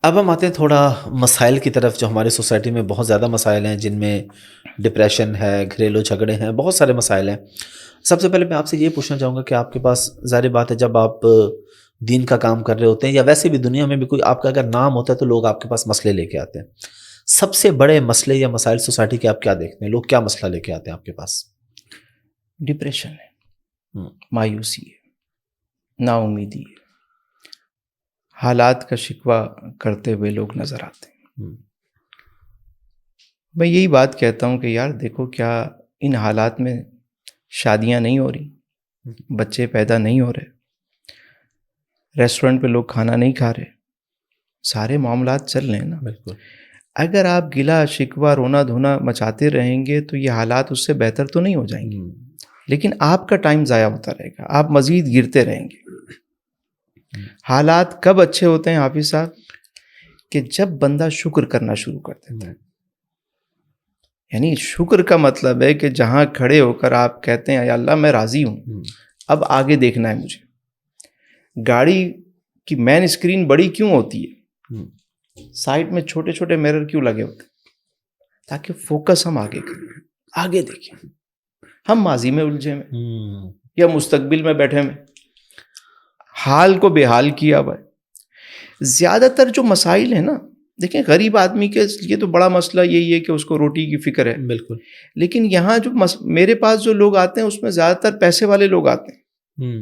اب ہم آتے ہیں تھوڑا مسائل کی طرف، جو ہماری سوسائٹی میں بہت زیادہ مسائل ہیں، جن میں ڈپریشن ہے، گھریلو جھگڑے ہیں، بہت سارے مسائل ہیں۔ سب سے پہلے میں آپ سے یہ پوچھنا چاہوں گا کہ آپ کے پاس، ظاہر بات ہے جب آپ دین کا کام کر رہے ہوتے ہیں یا ویسے بھی دنیا میں بھی کوئی آپ کا اگر نام ہوتا ہے تو لوگ آپ کے پاس مسئلے لے کے آتے ہیں۔ سب سے بڑے مسئلے یا مسائل سوسائٹی کے آپ کیا دیکھتے ہیں؟ لوگ کیا مسئلہ لے کے آتے ہیں آپ کے پاس؟ ڈپریشن ہے، مایوسی ہے، نا امیدی ہے، حالات کا شکوہ کرتے ہوئے لوگ نظر آتے ہیں۔ میں یہی بات کہتا ہوں کہ یار دیکھو، کیا ان حالات میں شادیاں نہیں ہو رہی، بچے پیدا نہیں ہو رہے، ریسٹورنٹ پہ لوگ کھانا نہیں کھا رہے، سارے معاملات چل رہے ہیں نا۔ بالکل۔ اگر آپ گلا شکوہ رونا دھونا مچاتے رہیں گے تو یہ حالات اس سے بہتر تو نہیں ہو جائیں گے، لیکن آپ کا ٹائم ضائع ہوتا رہے گا، آپ مزید گرتے رہیں گے۔ حالات کب اچھے ہوتے ہیں حافظ صاحب؟ کہ جب بندہ شکر کرنا شروع کر دیتا ہے۔ یعنی شکر کا مطلب ہے کہ جہاں کھڑے ہو کر آپ کہتے ہیں یا اللہ میں راضی ہوں، اب آگے دیکھنا ہے مجھے۔ گاڑی کی مین اسکرین بڑی کیوں ہوتی ہے؟ سائڈ میں چھوٹے چھوٹے میرر کیوں لگے ہوتے ہیں؟ تاکہ فوکس ہم آگے کریں، آگے دیکھیں۔ ہم ماضی میں الجھے میں یا مستقبل میں بیٹھے میں، حال کو بے حال کیا ہوا ہے۔ زیادہ تر جو مسائل ہیں نا، دیکھیں غریب آدمی کے لیے تو بڑا مسئلہ یہی ہے کہ اس کو روٹی کی فکر ہے۔ بالکل۔ لیکن یہاں جو میرے پاس جو لوگ آتے ہیں اس میں زیادہ تر پیسے والے لوگ آتے ہیں،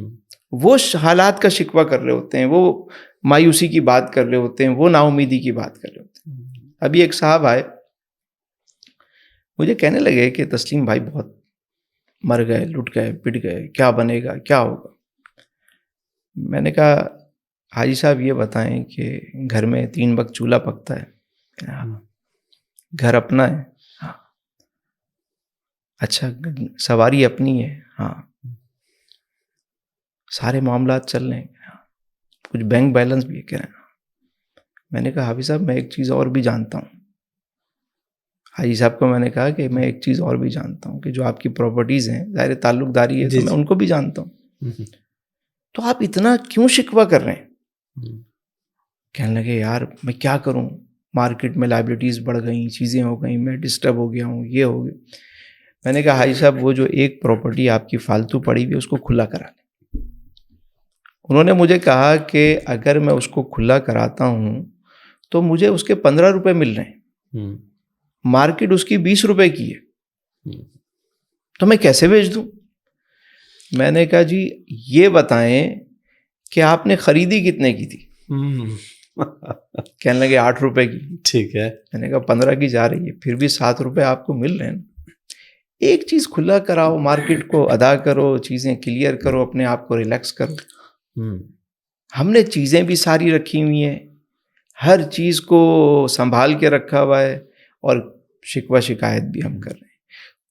وہ حالات کا شکوہ کر رہے ہوتے ہیں، وہ مایوسی کی بات کر رہے ہوتے ہیں، وہ نا امیدی کی بات کر رہے ہوتے ہیں۔ ابھی ایک صاحب آئے، مجھے کہنے لگے کہ تسلیم بھائی بہت مر گئے، لٹ گئے، پٹ گئے، کیا بنے گا، کیا ہوگا؟ میں نے کہا حاجی صاحب یہ بتائیں کہ گھر میں 3 وقت چولہا پکتا ہے؟ گھر اپنا ہے؟ ہاں۔ اچھا، سواری اپنی ہے؟ ہاں۔ سارے معاملات چل رہے ہیں؟ ہاں۔ کچھ بینک بیلنس بھی ہے؟ کہہ رہے ہیں۔ میں نے کہا حافظ صاحب میں ایک چیز اور بھی جانتا ہوں۔ حاجی صاحب کو میں نے کہا کہ میں ایک چیز اور بھی جانتا ہوں کہ جو آپ کی پراپرٹیز ہیں، ظاہر تعلق داری ہے تو میں ان کو بھی جانتا ہوں، تو آپ اتنا کیوں شکوہ کر رہے ہیں؟ کہنے لگے یار میں کیا کروں، مارکیٹ میں لائبلٹیز بڑھ گئیں، چیزیں ہو گئیں، میں ڈسٹرب ہو گیا ہوں، یہ ہو گیا۔ میں نے کہا حاجی صاحب وہ جو ایک پراپرٹی آپ کی فالتو پڑی ہوئی ہے اس کو کھلا کرا لیں۔ انہوں نے مجھے کہا کہ اگر میں اس کو کھلا کراتا ہوں تو مجھے اس کے 15 روپے مل رہے ہیں، مارکیٹ اس کی 20 روپے کی ہے، تو میں کیسے بیچ دوں؟ میں نے کہا جی یہ بتائیں کہ آپ نے خریدی کتنے کی تھی؟ کہنے لگے 8 روپے کی۔ ٹھیک ہے۔ میں نے کہا 15 کی جا رہی ہے، پھر بھی 7 روپے آپ کو مل رہے ہیں۔ ایک چیز کھلا کراؤ، مارکیٹ کو ادا کرو، چیزیں کلیئر کرو، اپنے آپ کو ریلیکس کرو۔ ہم نے چیزیں بھی ساری رکھی ہوئی ہیں، ہر چیز کو سنبھال کے رکھا ہوا ہے، اور شکوہ شکایت بھی ہم کر رہے ہیں۔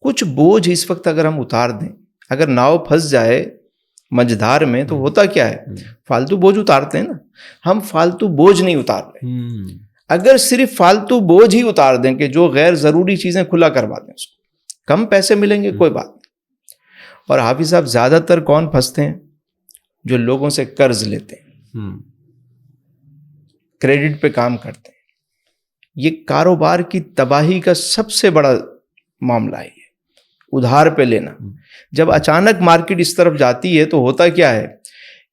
کچھ بوجھ اس وقت اگر ہم اتار دیں، اگر ناؤ پھنس جائے مجھدار میں تو ہوتا کیا ہے، فالتو بوجھ اتارتے ہیں نا، ہم فالتو بوجھ نہیں اتار رہے۔ اگر صرف فالتو بوجھ ہی اتار دیں کہ جو غیر ضروری چیزیں کھلا کروا دیں، اس کو کم پیسے ملیں گے، کوئی بات نہیں۔ اور حافظ صاحب زیادہ تر کون پھنستے ہیں؟ جو لوگوں سے قرض لیتے ہیں، کریڈٹ پہ کام کرتے ہیں۔ یہ کاروبار کی تباہی کا سب سے بڑا معاملہ ہے، ادھار پہ لینا۔ جب اچانک مارکیٹ اس طرف جاتی ہے تو ہوتا کیا ہے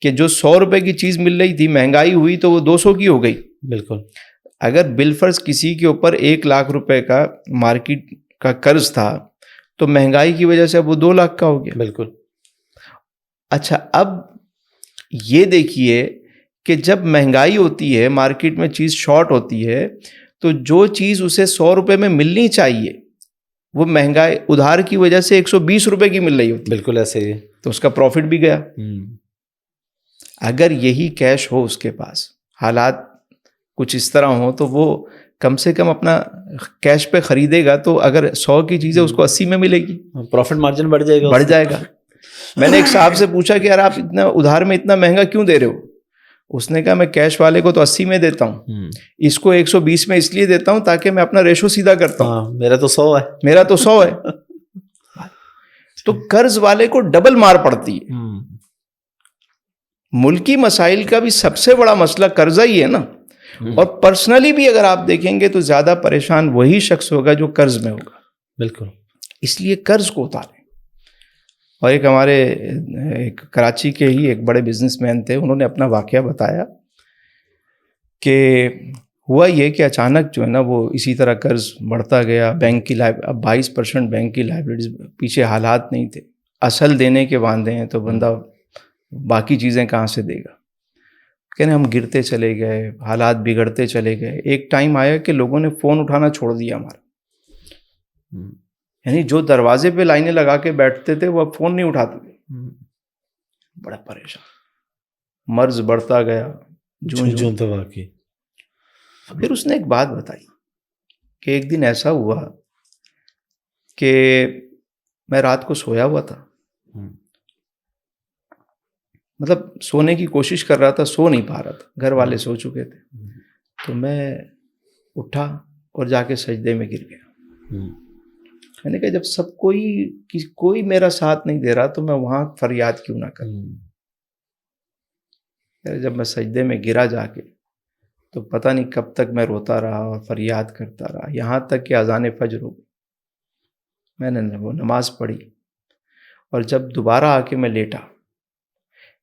کہ جو 100 روپے کی چیز مل رہی تھی، مہنگائی ہوئی تو وہ 200 کی ہو گئی۔ بالکل۔ اگر بالفرض کسی کے اوپر 1 لاکھ روپے کا مارکیٹ کا قرض تھا تو مہنگائی کی وجہ سے اب وہ 2 لاکھ کا ہو گیا۔ بالکل۔ اچھا اب یہ دیکھیے کہ جب مہنگائی ہوتی ہے، مارکیٹ میں چیز شارٹ ہوتی ہے، تو جو چیز اسے 100 روپے میں ملنی چاہیے وہ مہنگائی ادھار کی وجہ سے 120 روپے کی مل رہی ہوتی ہے۔ بالکل ایسے ہی، تو اس کا پروفٹ بھی گیا۔ اگر یہی کیش ہو اس کے پاس، حالات کچھ اس طرح ہوں، تو وہ کم سے کم اپنا کیش پہ خریدے گا، تو اگر 100 کی چیز ہے اس کو 80 میں ملے گی، پروفٹ مارجن بڑھ جائے گا، بڑھ جائے گا۔ میں نے ایک صاحب سے پوچھا کہ یار آپ اتنا ادھار میں اتنا مہنگا کیوں دے رہے ہو؟ اس نے کہا میں کیش والے کو تو 80 میں دیتا ہوں، اس کو 120 میں اس لیے دیتا ہوں تاکہ میں اپنا ریشو سیدھا کرتا ہوں، میرا تو 100 ہے، میرا تو 100 ہے۔ تو قرض والے کو ڈبل مار پڑتی ہے۔ ملکی مسائل کا بھی سب سے بڑا مسئلہ قرضہ ہی ہے نا۔ اور پرسنلی بھی اگر آپ دیکھیں گے تو زیادہ پریشان وہی شخص ہوگا جو قرض میں ہوگا. بالکل. اس لیے قرض کو اتاریں. اور ایک ہمارے ایک کراچی کے ہی ایک بڑے بزنس مین تھے, انہوں نے اپنا واقعہ بتایا کہ ہوا یہ کہ اچانک جو ہے نا وہ اسی طرح قرض بڑھتا گیا. بینک کی اب 22% بینک کی لائبریریز, پیچھے حالات نہیں تھے, اصل دینے کے باندھے ہیں تو بندہ باقی چیزیں کہاں سے دے گا. کہنے ہم گرتے چلے گئے, حالات بگڑتے چلے گئے. ایک ٹائم آیا کہ لوگوں نے فون اٹھانا چھوڑ دیا ہمارا. یعنی جو دروازے پہ لائنیں لگا کے بیٹھتے تھے وہ اب فون نہیں اٹھاتے تھے. بڑا پریشان. مرض بڑھتا گیا جون تو واقعی. پھر اس نے ایک بات بتائی کہ ایک دن ایسا ہوا کہ میں رات کو سویا ہوا تھا, مطلب سونے کی کوشش کر رہا تھا, سو نہیں پا رہا تھا, گھر والے سو چکے تھے. تو میں اٹھا اور جا کے سجدے میں گر گیا. میں نے کہا جب سب کوئی میرا ساتھ نہیں دے رہا تو میں وہاں فریاد کیوں نہ کروں. جب میں سجدے میں گرا جا کے تو پتہ نہیں کب تک میں روتا رہا اور فریاد کرتا رہا, یہاں تک کہ اذان فجر ہو گئی. میں نے وہ نماز پڑھی اور جب دوبارہ آ کے میں لیٹا,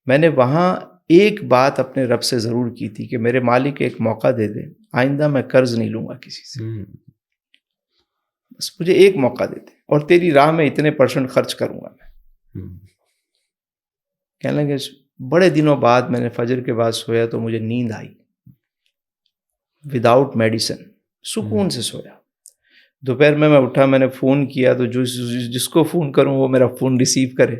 میں نے وہاں ایک بات اپنے رب سے ضرور کی تھی کہ میرے مالک ایک موقع دے دے, آئندہ میں قرض نہیں لوں گا کسی سے, بس مجھے ایک موقع دے دے اور تیری راہ میں اتنے % خرچ کروں گا میں. کہنے لگے بڑے دنوں بعد میں نے فجر کے بعد سویا تو مجھے نیند آئی, وداؤٹ میڈیسن, سکون سے سویا. دوپہر میں اٹھا, میں نے فون کیا تو جس کو فون کروں وہ میرا فون ریسیو کرے.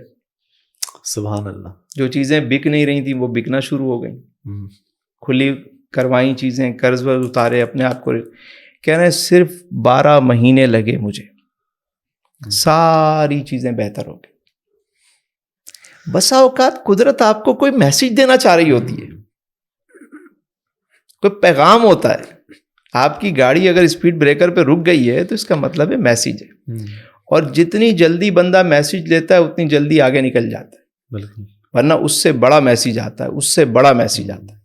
سبحان اللہ. جو چیزیں بک نہیں رہی تھیں وہ بکنا شروع ہو گئیں, کھلی کروائیں چیزیں, قرض ورض اتارے اپنے آپ کو. کہہ رہے ہیں صرف 12 مہینے لگے مجھے, ساری چیزیں بہتر ہو گئی. بسا اوقات قدرت آپ کو کوئی میسج دینا چاہ رہی ہوتی ہے, کوئی پیغام ہوتا ہے. آپ کی گاڑی اگر اسپیڈ بریکر پہ رک گئی ہے تو اس کا مطلب ہے میسج ہے, اور جتنی جلدی بندہ میسج لیتا ہے اتنی جلدی آگے نکل جاتا ہے. بالکل. ورنہ اس سے بڑا میسج آتا ہے, اس سے بڑا میسج آتا ہے.